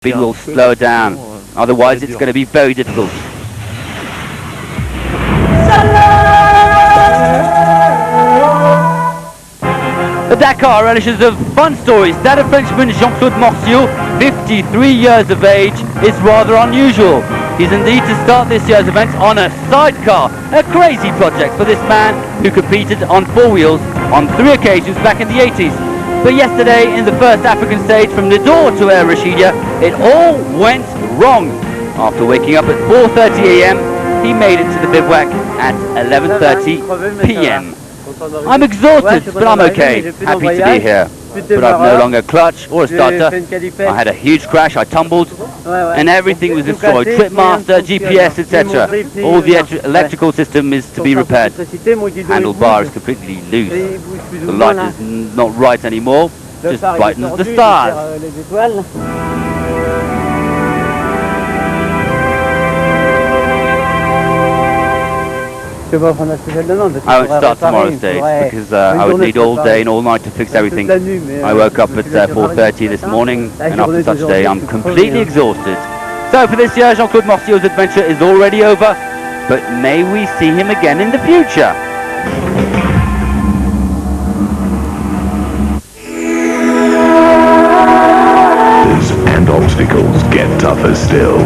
Speed will slow down, otherwise it's going to be very difficult. The Dakar relishes of fun stories. That of Frenchman Jean-Claude Morciot, 53 years of age, is rather unusual. He's indeed to start this year's event on a sidecar, a crazy project for this man who competed on four wheels on 3 occasions back in the 80s. But yesterday, in the first African stage from Nador to Air Rashida, it all went wrong. After waking up at 4:30 a.m., he made it to the bivouac at 11:30 p.m. I'm exhausted, but I'm okay. Happy to be here. But I've no longer a clutch or a starter. I had a huge crash, I tumbled, and everything was destroyed. Tripmaster, GPS, etc. All the electrical system is to be repaired. Handlebar is completely loose. The light is not right anymore, just brightens the stars. I won't start tomorrow's stage because I would need all day and all night to fix everything. I woke up at 4:30 this morning, and after such a day I'm completely exhausted. So for this year, Jean-Claude Morciot's adventure is already over, but may we see him again in the future. And obstacles get tougher still.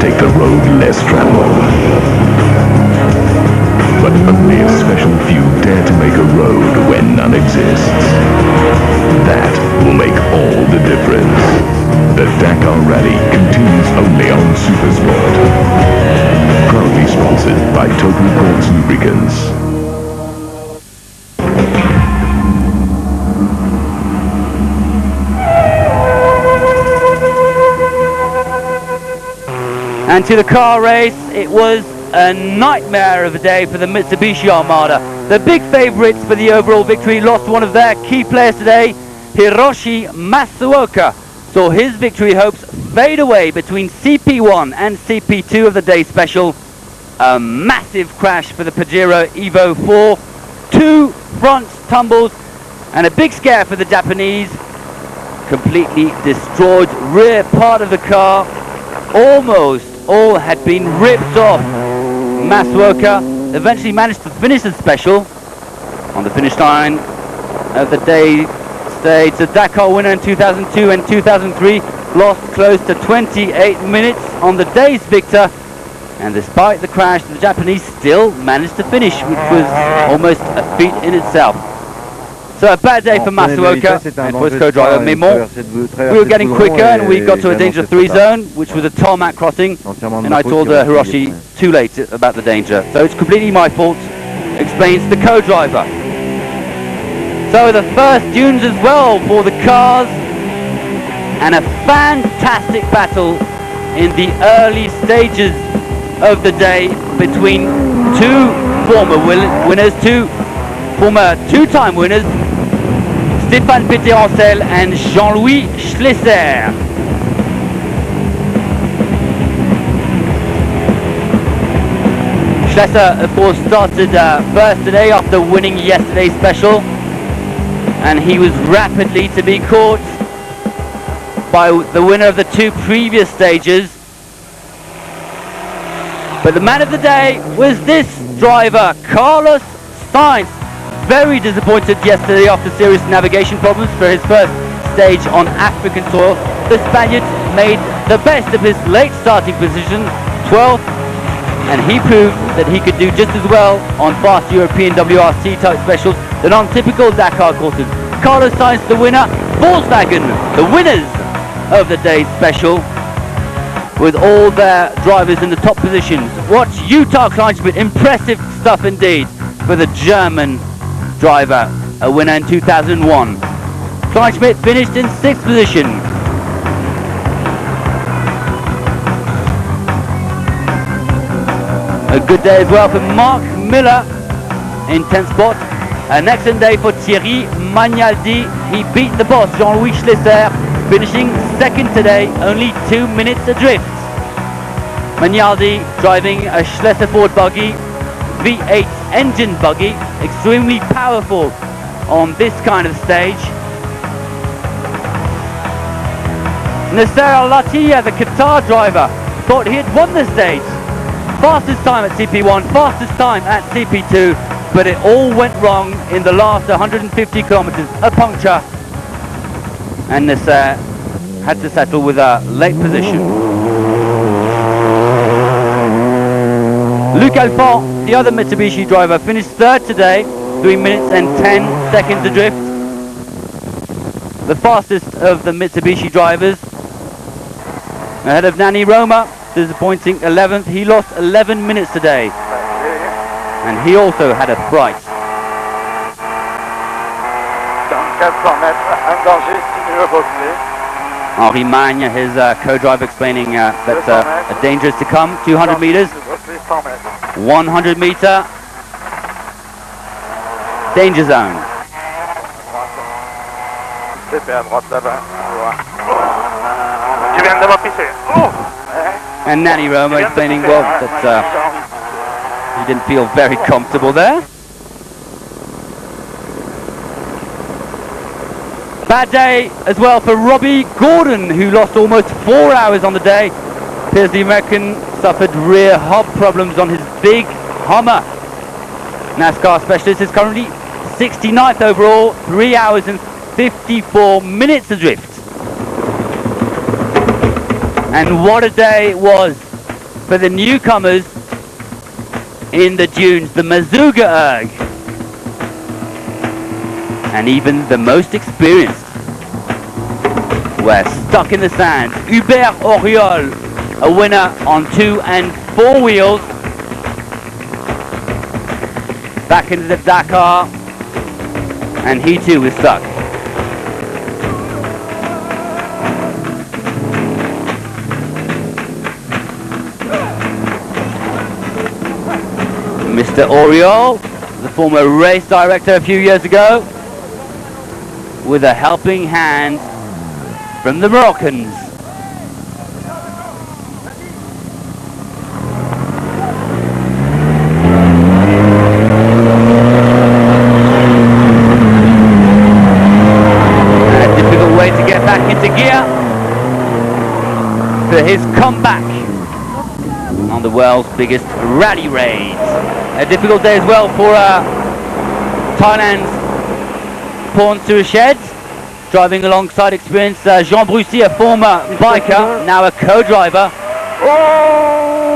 Take the road less traveled. But only a special few dare to make a road where none exists. That will make all the difference. The Dakar Rally continues only on Supersport. Proudly sponsored by Total Quartz Lubricants. And to the car race, it was a nightmare of a day for the Mitsubishi Armada. The big favourites for the overall victory lost one of their key players today. Hiroshi Masuoka saw his victory hopes fade away between CP1 and CP2 of the day special. A massive crash for the Pajero Evo 4, 2 front tumbles, and a big scare for the Japanese. Completely destroyed rear part of the car. Almost all had been ripped off. Masuoka eventually managed to finish the special on the finish line of the day stage. The Dakar winner in 2002 and 2003 lost close to 28 minutes on the day's victor, and despite the crash, the Japanese still managed to finish, which was almost a feat in itself. So a bad day for Masuoka and for his co-driver Memon. We were getting quicker and we got to a danger 3 zone, which was a tarmac crossing, and I told Hiroshi too late about the danger. So it's completely my fault, explains the co-driver. So the first dunes as well for the cars, and a fantastic battle in the early stages of the day between two former winners, two former two-time winners, Stéphane Péterancel and Jean-Louis Schlesser. Schlesser, of course, started first today after winning yesterday's special, and he was rapidly to be caught by the winner of the 2 previous stages. But the man of the day was this driver, Carlos Sainz. Very disappointed yesterday after serious navigation problems for his first stage on African soil. The Spaniard made the best of his late starting position, 12th, and he proved that he could do just as well on fast European WRC type specials than on typical Dakar courses. Carlos Sainz, the winner. Volkswagen, the winners of the day's special, with all their drivers in the top positions. Watch Utah Kleinschmidt, impressive stuff indeed for the German driver, a winner in 2001. Kleinschmidt finished in 6th position. A good day as well for Mark Miller in 10th spot. An excellent day for Thierry Magnaldi. He beat the boss, Jean-Louis Schlesser, finishing 2nd today, only 2 minutes adrift. Magnaldi driving a Schlesser Ford buggy, V8 engine buggy, extremely powerful on this kind of stage. Nasser Al-Attiyah, the Qatar driver, thought he had won the stage. Fastest time at CP1, fastest time at CP2, but it all went wrong in the last 150 kilometers. A puncture, and Nasser had to settle with a late position. Luc Alphand, the other Mitsubishi driver, finished third today, 3 minutes and 10 seconds adrift. The fastest of the Mitsubishi drivers. Ahead of Nani Roma, disappointing 11th. He lost 11 minutes today. And he also had a fright. Henri Magne, his co-driver, explaining that a danger is to come. 200 meters, 100 meter danger zone. And Nani Roma explaining, well, that he didn't feel very comfortable there. Bad day as well for Robbie Gordon, who lost almost 4 hours on the day. Appears the American suffered rear hob problems on his big Hummer. NASCAR specialist is currently 69th overall, 3 hours and 54 minutes adrift. And what a day it was for the newcomers in the dunes, the Mazuga Erg. And even the most experienced were stuck in the sand. Hubert Auriol, a winner on 2 and 4 wheels. Back into the Dakar, and he too was stuck. Mr. Auriol, the former race director a few years ago, with a helping hand from the Moroccans. A difficult way to get back into gear for his comeback on the world's biggest rally race. A difficult day as well for Thailand's Porn Suiched, driving alongside experienced Jean Brucy, a former biker, now a co-driver.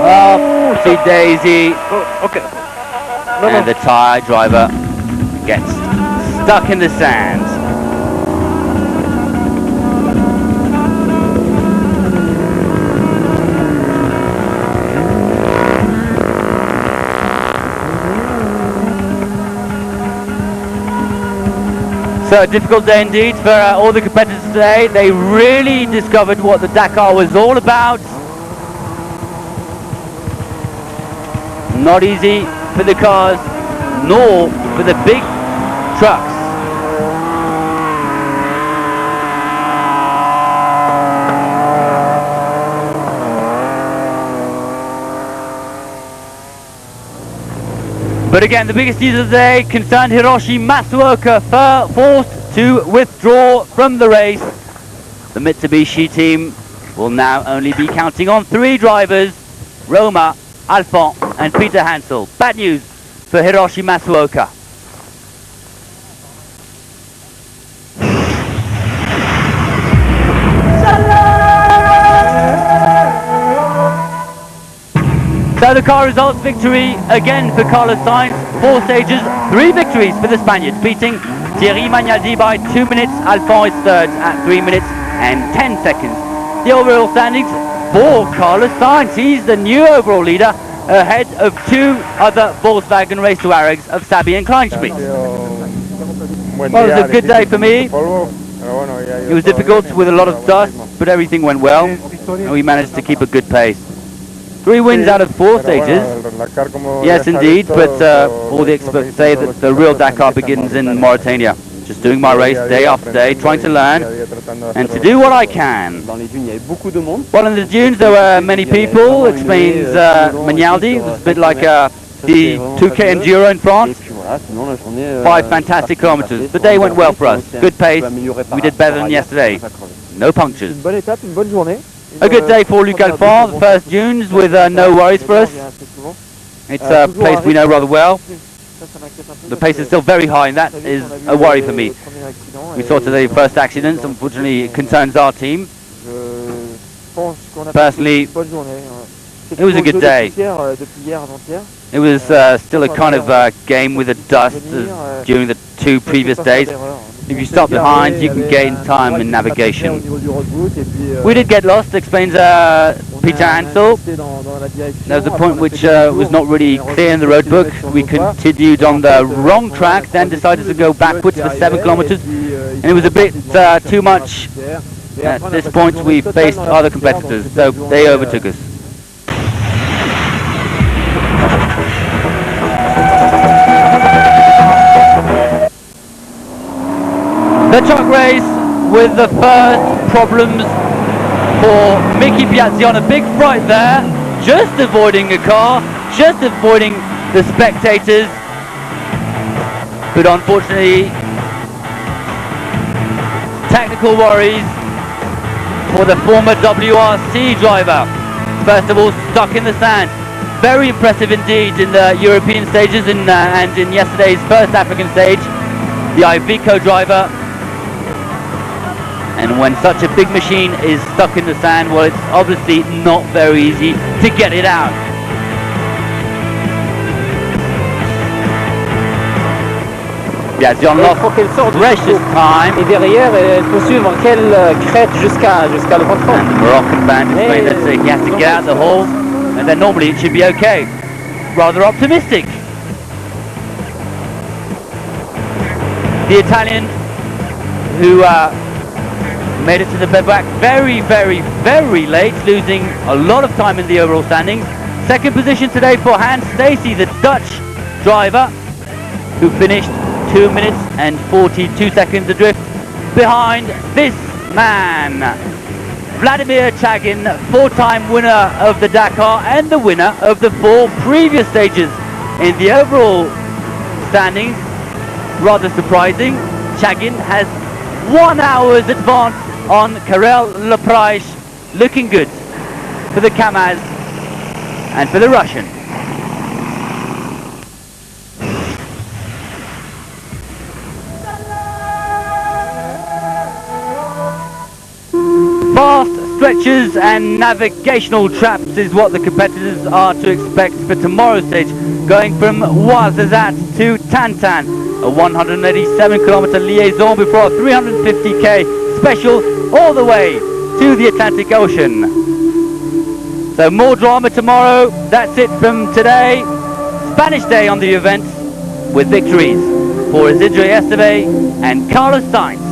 Oh, see Daisy. Okay. And the Thai driver gets stuck in the sand. So a difficult day indeed for all the competitors today. They really discovered what the Dakar was all about. Not easy for the cars, nor for the big trucks. But again, the biggest news of the day concerned Hiroshi Matsuoka, forced to withdraw from the race. The Mitsubishi team will now only be counting on 3 drivers, Roma, Alphand and Peter Hansel. Bad news for Hiroshi Matsuoka. So the car results, victory again for Carlos Sainz. 4 stages, 3 victories for the Spaniard, beating Thierry Magnaldi by 2 minutes. Alphand is third at 3 minutes and 10 seconds. The overall standings for Carlos Sainz. He's the new overall leader, ahead of 2 other Volkswagen Race Tuaregs of Sabi and Kleinschmidt. Well, it was a good day for me. It was difficult with a lot of dust, but everything went well, and we managed to keep a good pace. 3 wins out of 4 stages. Yes, indeed, but all the experts say that the real Dakar begins in Mauritania. Just doing my race day after day, trying to learn and to do what I can. Well, in the dunes there were many people, explains Magnaldi. It was a bit like the 2K Enduro in France. voilà, sinon la journée, 5 fantastic kilometers. The day went well for us. Good pace. We did better than yesterday. No punctures. Une bonne étape, une bonne journée. A good day for Luc Alphand, the first dunes with no worries for us. It's a place we know rather well. The pace is still very high, and that is a worry for me. We saw today the first accidents. Unfortunately, it concerns our team. Personally, it was a good day. It was still a kind of game with the dust as during the 2 previous days. If you stop behind, you can gain time in navigation. We did get lost, explains Peter Ansel. There was a point which was not really clear in the road book. We continued on the wrong track, then decided to go backwards for 7 kilometers, and it was a bit too much. At this point, we faced other competitors, so they overtook us. The truck race with the first problems for Mickey Piazzi on a big fright there, just avoiding a car, just avoiding the spectators, but unfortunately technical worries for the former WRC driver. First of all, stuck in the sand. Very impressive indeed in the European stages and in yesterday's first African stage, the Iveco driver. And when such a big machine is stuck in the sand, well, it's obviously not very easy to get it out. Piazzi lost precious time. Et derrière, elle peut suivre quelle crête jusqu'à le contrôle. And the Moroccan band explained that he has to get out the hole, and then normally it should be okay. Rather optimistic. The Italian, who made it to the bivouac very, very, very late, losing a lot of time in the overall standings. Second position today for Hans Stacey, the Dutch driver, who finished 2 minutes and 42 seconds adrift behind this man, Vladimir Chagin, 4-time winner of the Dakar and the winner of the 4 previous stages. In the overall standings, rather surprising, Chagin has 1 hour's advance on Karel Lepraiche, looking good for the Kamaz and for the Russian. Fast stretches and navigational traps is what the competitors are to expect for tomorrow's stage, going from Ouarzazate to Tantan, a 187-kilometer liaison before a 350k special all the way to the Atlantic Ocean. So more drama tomorrow. That's it from today. Spanish day on the event with victories for Isidro Esteve and Carlos Sainz.